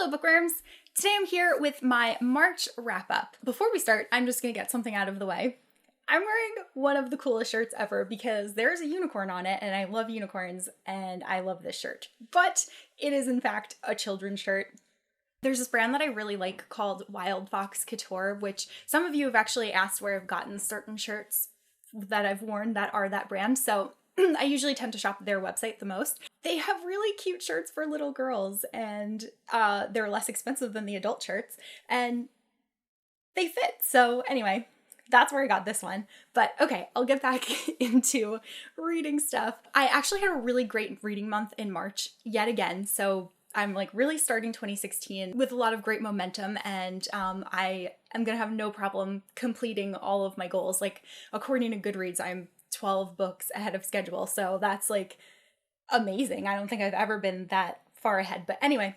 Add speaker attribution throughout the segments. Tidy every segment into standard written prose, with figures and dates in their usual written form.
Speaker 1: Hello bookworms! Today I'm here with my March wrap-up. Before we start, I'm just gonna get something out of the way. I'm wearing one of the coolest shirts ever because there's a unicorn on it and I love unicorns and I love this shirt. But it is in fact a children's shirt. There's this brand that I really like called Wild Fox Couture, which some of you have actually asked where I've gotten certain shirts that I've worn that are that brand. So I usually tend to shop their website the most. They have really cute shirts for little girls and they're less expensive than the adult shirts and they fit. So anyway, that's where I got this one. But okay, I'll get back into reading stuff. I actually had a really great reading month in March yet again. So I'm like really starting 2016 with a lot of great momentum and I am gonna have no problem completing all of my goals. Like according to Goodreads, I'm 12 books ahead of schedule. So that's like amazing. I don't think I've ever been that far ahead. But anyway,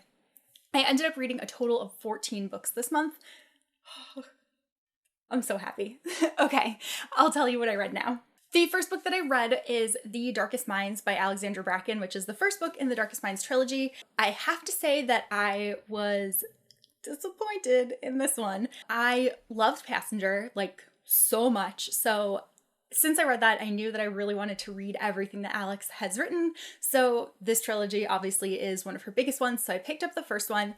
Speaker 1: I ended up reading a total of 14 books this month. I'm so happy. Okay, I'll tell you what I read now. The first book that I read is The Darkest Minds by Alexandra Bracken, which is the first book in the Darkest Minds trilogy. I have to say that I was disappointed in this one. I loved Passenger like so much. So since I read that, I knew that I really wanted to read everything that Alex has written. So this trilogy obviously is one of her biggest ones. So I picked up the first one.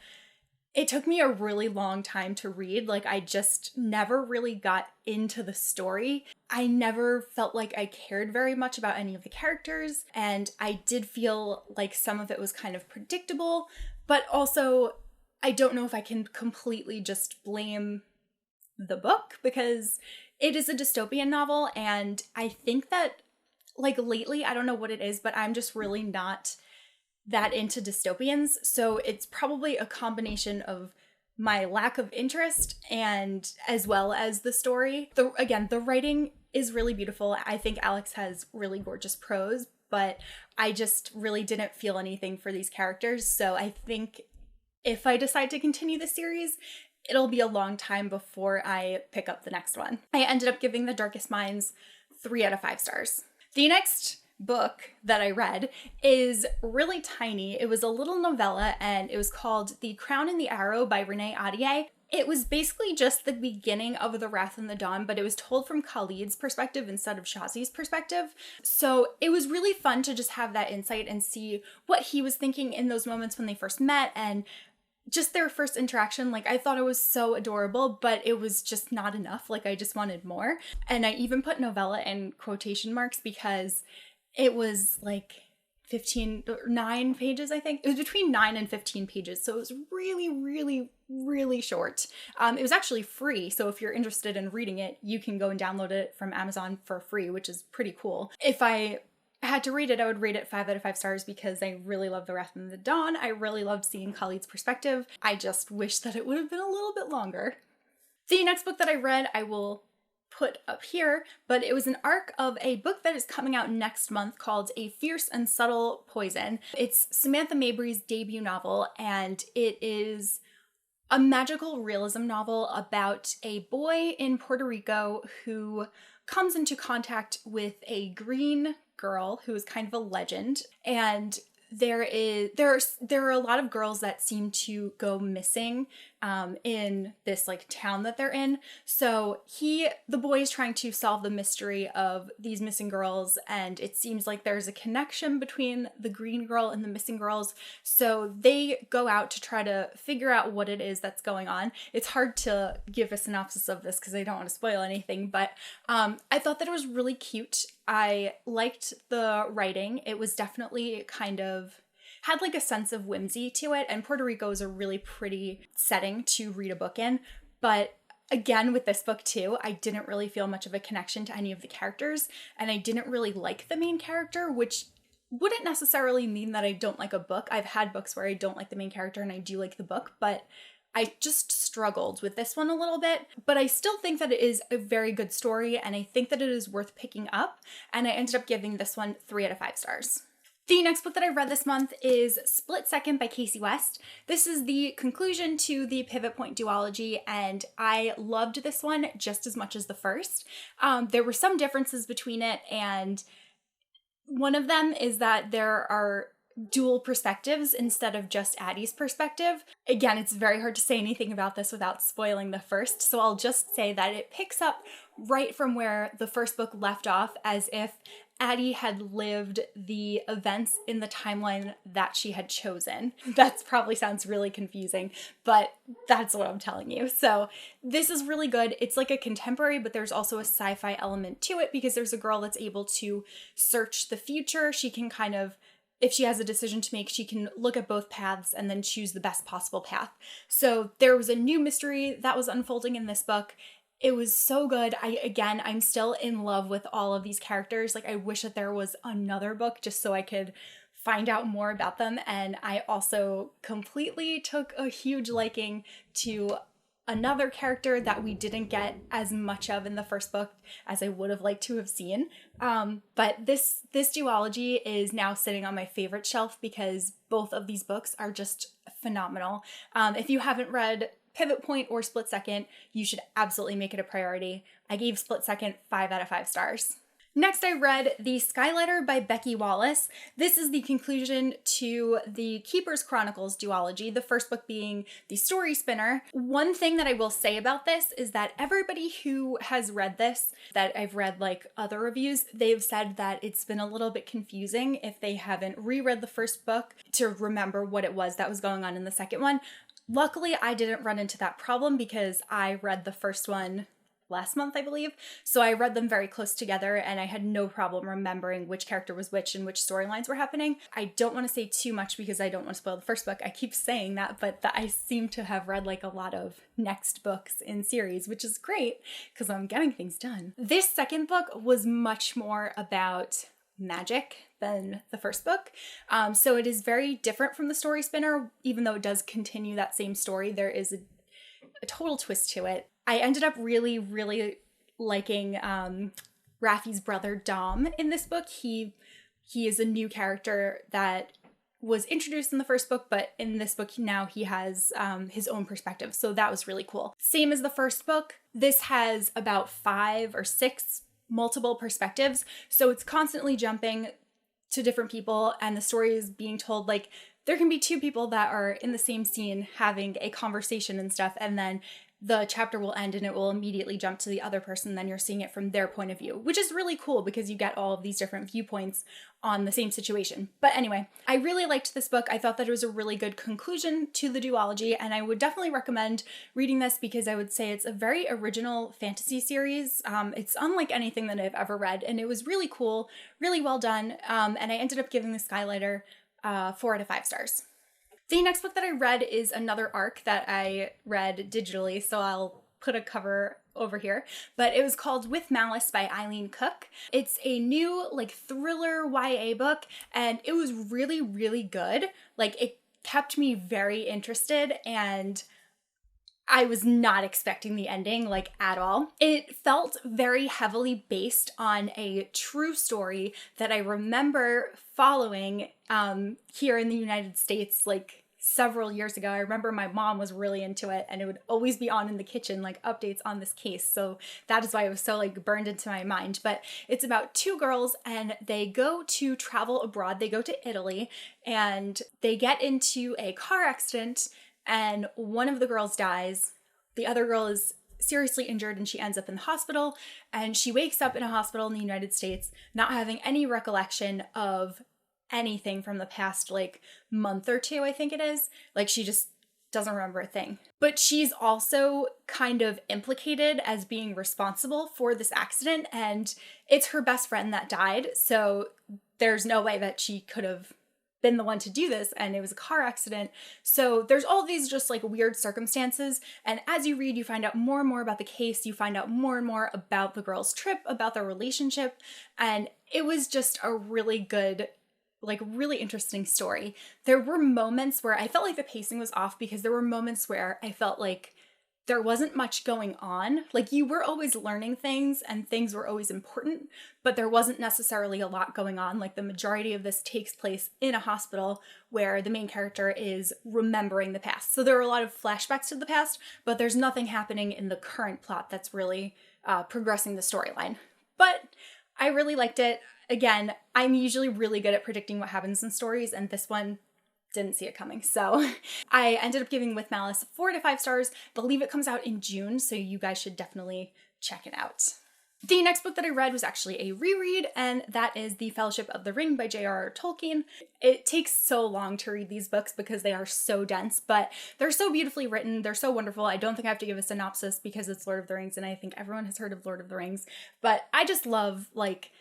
Speaker 1: It took me a really long time to read. Like I just never really got into the story. I never felt like I cared very much about any of the characters. And I did feel like some of it was kind of predictable, but also I don't know if I can completely just blame the book because it is a dystopian novel. And I think that like lately, I don't know what it is, but I'm just really not that into dystopians. So it's probably a combination of my lack of interest and as well as the story. Again, the writing is really beautiful. I think Alex has really gorgeous prose, but I just really didn't feel anything for these characters. So I think if I decide to continue the series, it'll be a long time before I pick up the next one. I ended up giving The Darkest Minds 3 out of 5 stars. The next book that I read is really tiny. It was a little novella and it was called The Crown and the Arrow by Renee Ahdieh. It was basically just the beginning of The Wrath and the Dawn, but it was told from Khalid's perspective instead of Shazi's perspective. So it was really fun to just have that insight and see what he was thinking in those moments when they first met and just their first interaction. Like I thought it was so adorable, but it was just not enough. Like I just wanted more. And I even put novella in quotation marks because it was like 9 pages, I think. It was between 9 and 15 pages. So it was really, really, really short. It was actually free. So if you're interested in reading it, you can go and download it from Amazon for free, which is pretty cool. If I had to rate it, I would rate it 5 out of 5 stars because I really love The Wrath and the Dawn. I really loved seeing Khalid's perspective. I just wish that it would have been a little bit longer. The next book that I read, I will put up here, but it was an arc of a book that is coming out next month called A Fierce and Subtle Poison. It's Samantha Mabry's debut novel, and it is a magical realism novel about a boy in Puerto Rico who comes into contact with a green girl who is kind of a legend, and there are a lot of girls that seem to go missing in this like town that they're in. So the boy is trying to solve the mystery of these missing girls, and it seems like there's a connection between the green girl and the missing girls. So they go out to try to figure out what it is that's going on. It's hard to give a synopsis of this because I don't want to spoil anything, but I thought that it was really cute. I liked the writing. It was definitely had like a sense of whimsy to it, and Puerto Rico is a really pretty setting to read a book in. But again, with this book too, I didn't really feel much of a connection to any of the characters, and I didn't really like the main character, which wouldn't necessarily mean that I don't like a book. I've had books where I don't like the main character and I do like the book, but I just struggled with this one a little bit. But I still think that it is a very good story, and I think that it is worth picking up, and I ended up giving this one 3 out of 5 stars. The next book that I read this month is Split Second by Casey West. This is the conclusion to the Pivot Point duology, and I loved this one just as much as the first. There were some differences between it, and one of them is that there are dual perspectives instead of just Addie's perspective. Again, it's very hard to say anything about this without spoiling the first, so I'll just say that it picks up right from where the first book left off, as if Addie had lived the events in the timeline that she had chosen. That probably sounds really confusing, but that's what I'm telling you. So this is really good. It's like a contemporary, but there's also a sci-fi element to it because there's a girl that's able to search the future. She can kind of, if she has a decision to make, she can look at both paths and then choose the best possible path. So there was a new mystery that was unfolding in this book. It was so good. I'm still in love with all of these characters. Like, I wish that there was another book just so I could find out more about them. And I also completely took a huge liking to another character that we didn't get as much of in the first book as I would have liked to have seen. But this duology is now sitting on my favorite shelf because both of these books are just phenomenal. If you haven't read Pivot Point or Split Second, you should absolutely make it a priority. I gave Split Second 5 out of 5 stars. Next, I read The Skylighter by Becky Wallace. This is the conclusion to the Keeper's Chronicles duology, the first book being The Story Spinner. One thing that I will say about this is that everybody who has read this, that I've read like other reviews, they've said that it's been a little bit confusing if they haven't reread the first book to remember what it was that was going on in the second one. Luckily, I didn't run into that problem because I read the first one last month, I believe. So I read them very close together and I had no problem remembering which character was which and which storylines were happening. I don't want to say too much because I don't want to spoil the first book. I keep saying that, but I seem to have read like a lot of next books in series, which is great because I'm getting things done. This second book was much more about magic than the first book. So it is very different from The Story Spinner, even though it does continue that same story. There is a total twist to it. I ended up really, really liking Raffi's brother Dom in this book. He is a new character that was introduced in the first book, but in this book now he has his own perspective. So that was really cool. Same as the first book, this has about 5 or 6 multiple perspectives. So it's constantly jumping to different people and the story is being told like there can be 2 people that are in the same scene having a conversation and stuff, and then the chapter will end and it will immediately jump to the other person. Then you're seeing it from their point of view, which is really cool because you get all of these different viewpoints on the same situation. But anyway, I really liked this book. I thought that it was a really good conclusion to the duology, and I would definitely recommend reading this because I would say it's a very original fantasy series. It's unlike anything that I've ever read, and it was really cool, really well done. And I ended up giving The Skylighter 4 out of 5 stars. The next book that I read is another ARC that I read digitally, so I'll put a cover over here, but it was called With Malice by Eileen Cook. It's a new like thriller YA book, and it was really, really good. Like, it kept me very interested, and I was not expecting the ending, like, at all. It felt very heavily based on a true story that I remember following here in the United States, like, several years ago. I remember my mom was really into it, and it would always be on in the kitchen, like, updates on this case. So that is why it was so, like, burned into my mind. But it's about 2 girls, and they go to travel abroad. They go to Italy, and they get into a car accident, and one of the girls dies. The other girl is seriously injured and she ends up in the hospital, and she wakes up in a hospital in the United States not having any recollection of anything from the past like month or 2, I think it is. Like, she just doesn't remember a thing. But she's also kind of implicated as being responsible for this accident, and it's her best friend that died, so there's no way that she could have been the one to do this, and it was a car accident. So there's all these just like weird circumstances, and as you read, you find out more and more about the case, you find out more and more about the girls' trip, about their relationship, and it was just a really good, like, really interesting story. There were moments where I felt like the pacing was off because there were moments where I felt like there wasn't much going on. Like, you were always learning things and things were always important, but there wasn't necessarily a lot going on. Like, the majority of this takes place in a hospital where the main character is remembering the past. So there are a lot of flashbacks to the past, but there's nothing happening in the current plot that's really progressing the storyline. But I really liked it. again, I'm usually really good at predicting what happens in stories, and this one didn't see it coming. So I ended up giving With Malice 4 to 5 stars. I believe it comes out in June, so you guys should definitely check it out. The next book that I read was actually a reread, and that is The Fellowship of the Ring by J.R.R. Tolkien. It takes so long to read these books because they are so dense, but they're so beautifully written. They're so wonderful. I don't think I have to give a synopsis because it's Lord of the Rings, and I think everyone has heard of Lord of the Rings. But I just love, like,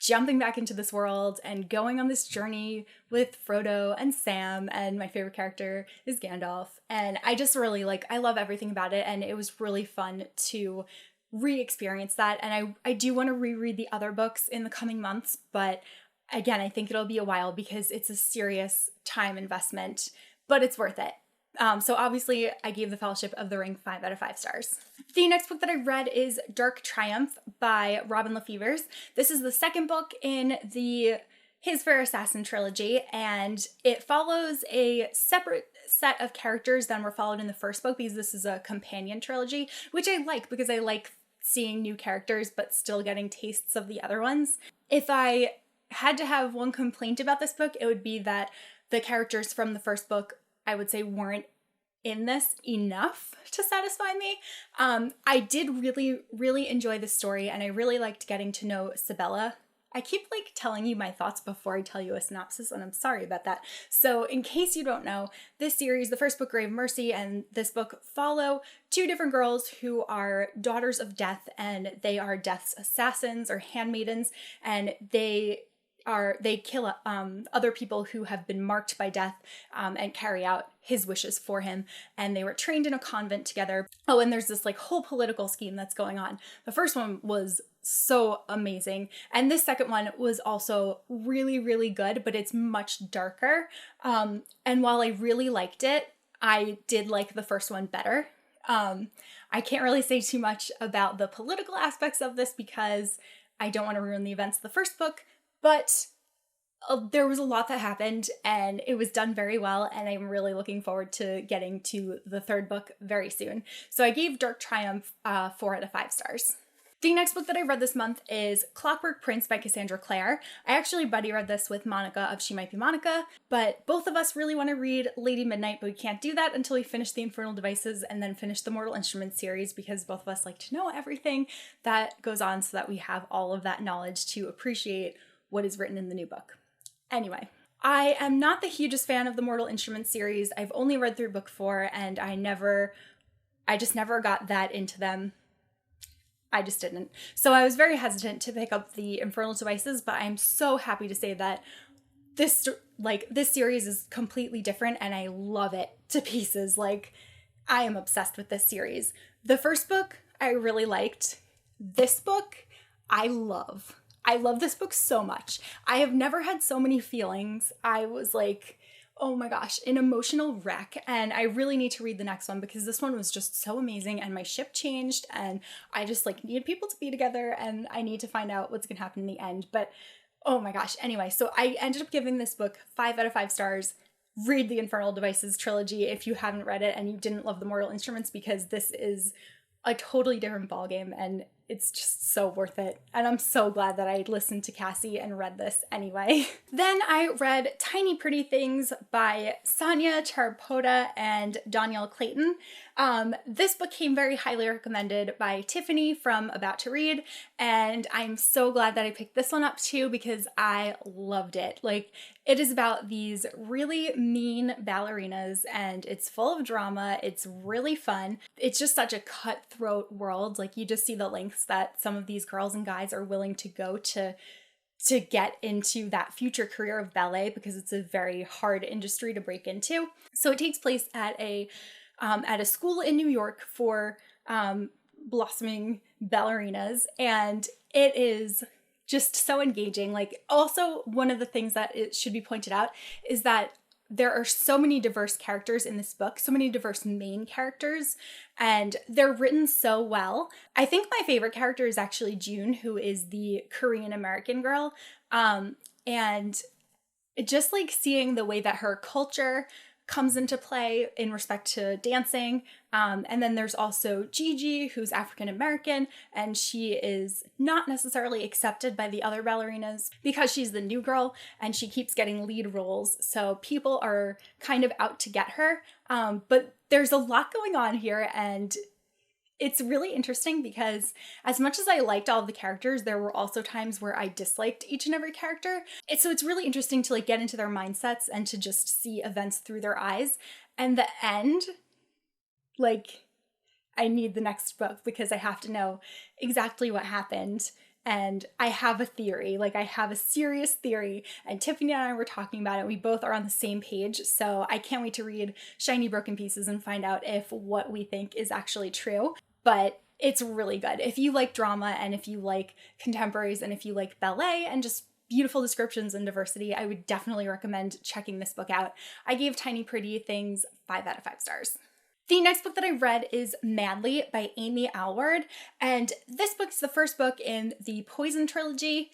Speaker 1: jumping back into this world and going on this journey with Frodo and Sam, and my favorite character is Gandalf. And I just really, I love everything about it, and it was really fun to re-experience that. And I do want to reread the other books in the coming months, but again, I think it'll be a while because it's a serious time investment, but it's worth it. So obviously I gave The Fellowship of the Ring 5 out of 5 stars. The next book that I read is Dark Triumph by Robin Lefevers. This is the second book in the His Fair Assassin trilogy, and it follows a separate set of characters than were followed in the first book because this is a companion trilogy, which I like because I like seeing new characters but still getting tastes of the other ones. If I had to have one complaint about this book, it would be that the characters from the first book, I would say, weren't in this enough to satisfy me. I did really, really enjoy the story, and I really liked getting to know Sabella. I keep telling you my thoughts before I tell you a synopsis, and I'm sorry about that. So in case you don't know, this series, the first book, Grave Mercy, and this book follow two different girls who are daughters of death, and they are death's assassins or handmaidens, and they kill other people who have been marked by death and carry out his wishes for him. And they were trained in a convent together. Oh, and there's this whole political scheme that's going on. The first one was so amazing. And this second one was also really, really good, but it's much darker. And while I really liked it, I did like the first one better. I can't really say too much about the political aspects of this because I don't want to ruin the events of the first book, but there was a lot that happened and it was done very well, and I'm really looking forward to getting to the third book very soon. So I gave Dark Triumph 4 out of 5 stars. The next book that I read this month is Clockwork Prince by Cassandra Clare. I actually buddy read this with Monica of She Might Be Monica, but both of us really want to read Lady Midnight, but we can't do that until we finish the Infernal Devices and then finish the Mortal Instruments series, because both of us like to know everything that goes on so that we have all of that knowledge to appreciate what is written in the new book. Anyway, I am not the hugest fan of the Mortal Instruments series. I've only read through book 4, and I just never got that into them. I just didn't. So I was very hesitant to pick up the Infernal Devices, but I'm so happy to say that this series is completely different, and I love it to pieces. I am obsessed with this series. The first book I really liked. This book I love. I love this book so much. I have never had so many feelings. I was oh my gosh, an emotional wreck. And I really need to read the next one because this one was just so amazing, and my ship changed, and I just need people to be together, and I need to find out what's gonna happen in the end. But oh my gosh. Anyway, so I ended up giving this book 5 out of 5 stars. Read the Infernal Devices trilogy if you haven't read it and you didn't love the Mortal Instruments, because this is a totally different ballgame, and it's just so worth it. And I'm so glad that I listened to Cassie and read this anyway. Then I read Tiny Pretty Things by Sonia Charpota and Danielle Clayton. This book came very highly recommended by Tiffany from About to Read, and I'm so glad that I picked this one up too because I loved it. It is about these really mean ballerinas, and it's full of drama. It's really fun. It's just such a cutthroat world. You just see the lengths that some of these girls and guys are willing to go to get into that future career of ballet, because it's a very hard industry to break into. So it takes place at a school in New York for blossoming ballerinas, and it is just so engaging. Also, one of the things that it should be pointed out is that there are so many diverse characters in this book, so many diverse main characters, and they're written so well. I think my favorite character is actually June, who is the Korean American girl. And just seeing the way that her culture comes into play in respect to dancing. And then there's also Gigi, who's African American, and she is not necessarily accepted by the other ballerinas because she's the new girl and she keeps getting lead roles. So people are kind of out to get her. But there's a lot going on here, and it's really interesting because as much as I liked all of the characters, there were also times where I disliked each and every character. So it's really interesting to get into their mindsets and to just see events through their eyes. And the end, I need the next book because I have to know exactly what happened. And I have a theory, I have a serious theory, and Tiffany and I were talking about it. We both are on the same page, so I can't wait to read Shiny Broken Pieces and find out if what we think is actually true. But it's really good. If you like drama and if you like contemporaries and if you like ballet and just beautiful descriptions and diversity, I would definitely recommend checking this book out. I gave Tiny Pretty Things 5 out of 5 stars. The next book that I read is Madly by Amy Alward, and this book is the first book in the Poison trilogy.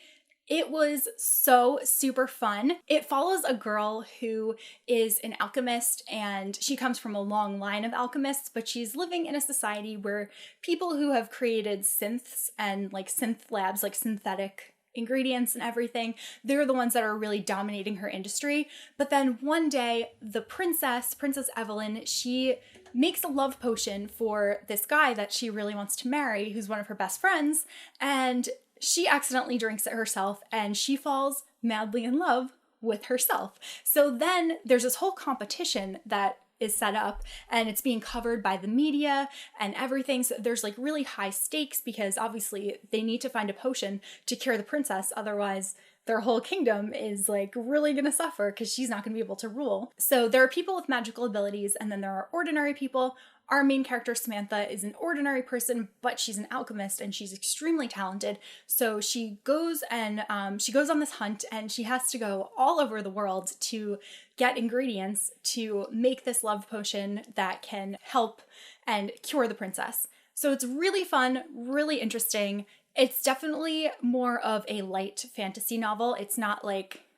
Speaker 1: It was so super fun. It follows a girl who is an alchemist, and she comes from a long line of alchemists, but she's living in a society where people who have created synths and synth labs, synthetic ingredients and everything, they're the ones that are really dominating her industry. But then one day, the Princess Evelyn, she makes a love potion for this guy that she really wants to marry, who's one of her best friends, and she accidentally drinks it herself and she falls madly in love with herself. So then there's this whole competition that is set up and it's being covered by the media and everything. So there's really high stakes because obviously they need to find a potion to cure the princess. Otherwise, their whole kingdom is really gonna suffer because she's not gonna be able to rule. So there are people with magical abilities and then there are ordinary people. Our main character, Samantha, is an ordinary person, but she's an alchemist and she's extremely talented. So she goes and she goes on this hunt and she has to go all over the world to get ingredients to make this love potion that can help and cure the princess. So it's really fun, really interesting. It's definitely more of a light fantasy novel. It's not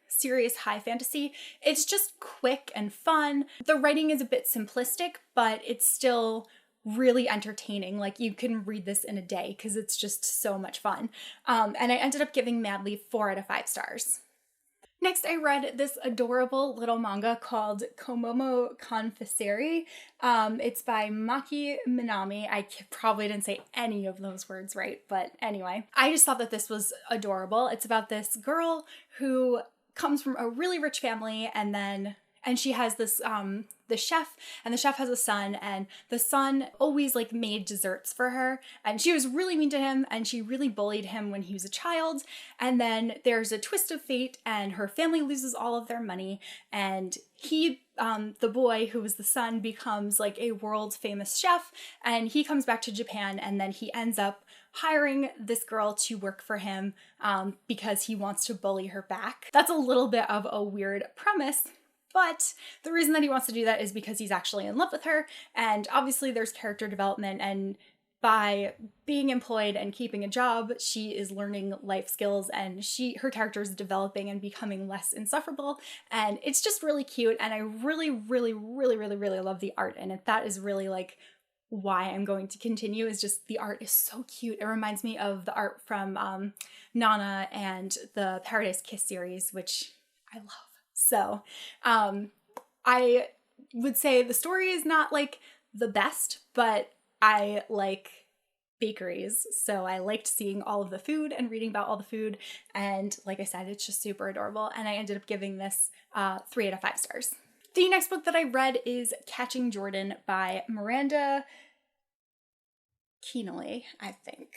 Speaker 1: serious high fantasy. It's just quick and fun. The writing is a bit simplistic, but it's still really entertaining. You can read this in a day because it's just so much fun. And I ended up giving Madly 4 out of 5 stars. Next, I read this adorable little manga called Komomo Confiserie. It's by Maki Minami. I probably didn't say any of those words right, but anyway. I just thought that this was adorable. It's about this girl who comes from a really rich family and she has this the chef, and the chef has a son, and the son always made desserts for her, and she was really mean to him and she really bullied him when he was a child. And then there's a twist of fate and her family loses all of their money, and he the boy who was the son becomes a world famous chef, and he comes back to Japan and then he ends up hiring this girl to work for him because he wants to bully her back. That's a little bit of a weird premise, but the reason that he wants to do that is because he's actually in love with her, and obviously there's character development, and by being employed and keeping a job, she is learning life skills and her character is developing and becoming less insufferable, and it's just really cute, and I really, really, really, really, really love the art in it. That is really why I'm going to continue, is just the art is so cute. It reminds me of the art from Nana and the Paradise Kiss series, which I love. So I would say the story is not the best, but I like bakeries, so I liked seeing all of the food and reading about all the food, and like I said, it's just super adorable, and I ended up giving this 3 out of 5 stars. The next book that I read is Catching Jordan by Miranda Keenly, I think.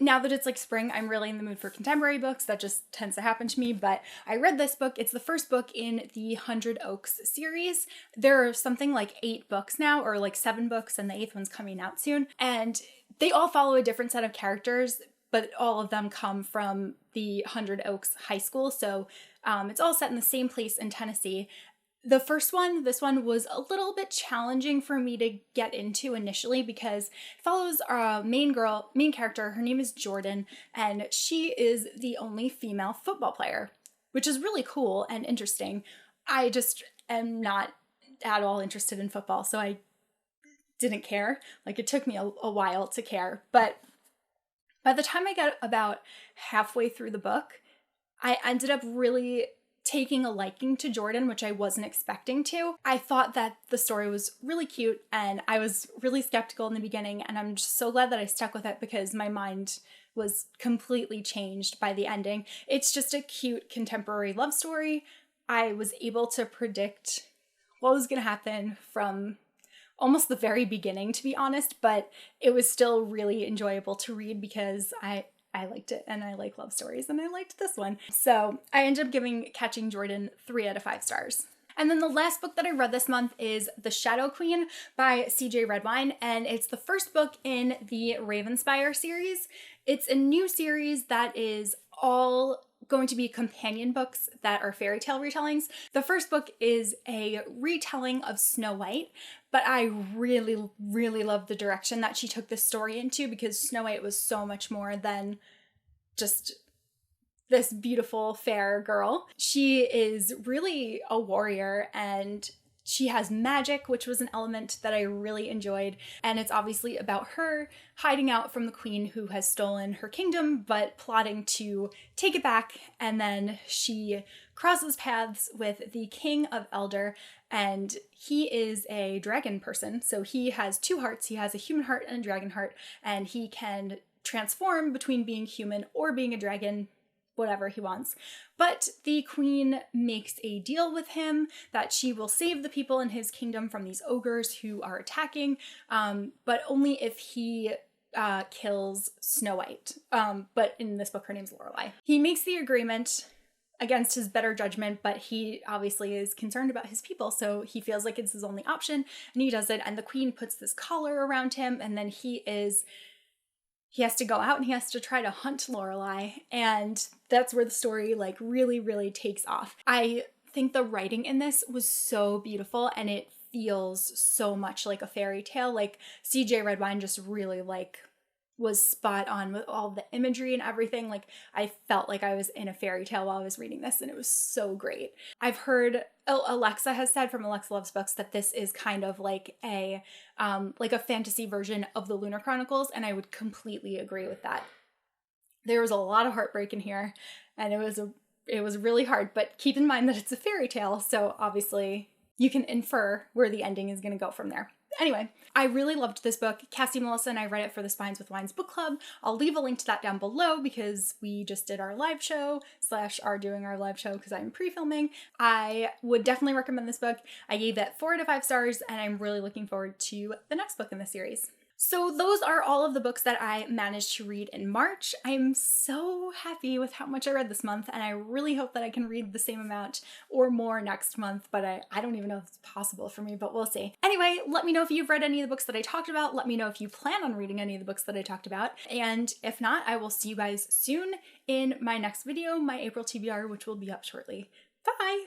Speaker 1: Now that it's spring, I'm really in the mood for contemporary books. That just tends to happen to me, but I read this book. It's the first book in the 100 Oaks series. There are something 8 books now, or 7 books, and the 8th one's coming out soon. And they all follow a different set of characters, but all of them come from the 100 Oaks High School. So it's all set in the same place in Tennessee. The first one, this one was a little bit challenging for me to get into initially because it follows our main character. Her name is Jordan, and she is the only female football player, which is really cool and interesting. I just am not at all interested in football, so I didn't care. Like, it took me a while to care, but by the time I got about halfway through the book, I ended up really taking a liking to Jordan, which I wasn't expecting to. I thought that the story was really cute, and I was really skeptical in the beginning, and I'm just so glad that I stuck with it because my mind was completely changed by the ending. It's just a cute contemporary love story. I was able to predict what was going to happen from almost the very beginning, to be honest, but it was still really enjoyable to read because I liked it, and I like love stories, and I liked this one. So I ended up giving Catching Jordan 3 out of 5 stars. And then the last book that I read this month is The Shadow Queen by C.J. Redwine, and it's the first book in the Ravenspire series. It's a new series that is all going to be companion books that are fairy tale retellings. The first book is a retelling of Snow White, but I really, really love the direction that she took this story into because Snow White was so much more than just this beautiful, fair girl. She is really a warrior, and she has magic, which was an element that I really enjoyed. And it's obviously about her hiding out from the queen who has stolen her kingdom, but plotting to take it back. And then she crosses paths with the king of Elder, and he is a dragon person. So he has 2 hearts. He has a human heart and a dragon heart, and he can transform between being human or being a dragon, whatever he wants. But the queen makes a deal with him that she will save the people in his kingdom from these ogres who are attacking, but only if he kills Snow White. But in this book, her name's Lorelai. He makes the agreement against his better judgment, but he obviously is concerned about his people, so he feels like it's his only option, and he does it, and the queen puts this collar around him, and then he has to go out and he has to try to hunt Lorelai, and that's where the story like really, really takes off. I think the writing in this was so beautiful, and it feels so much like a fairy tale. Like, C.J. Redwine just really like was spot on with all the imagery and everything. Like, I felt like I was in a fairy tale while I was reading this, and it was so great. I've heard Alexa has said from Alexa Loves Books that this is kind of like a fantasy version of the Lunar Chronicles, and I would completely agree with that. There was a lot of heartbreak in here, and it was really hard, but keep in mind that it's a fairy tale, so obviously you can infer where the ending is going to go from there. Anyway, I really loved this book. Cassie, Melissa, and I read it for the Spines with Wines book club. I'll leave a link to that down below because we just did our live show / are doing our live show because I'm pre-filming. I would definitely recommend this book. I gave it 4 out of 5 stars, and I'm really looking forward to the next book in the series. So those are all of the books that I managed to read in March. I'm so happy with how much I read this month, and I really hope that I can read the same amount or more next month, but I don't even know if it's possible for me, but we'll see. Anyway, let me know if you've read any of the books that I talked about. Let me know if you plan on reading any of the books that I talked about, and if not, I will see you guys soon in my next video, my April TBR, which will be up shortly. Bye!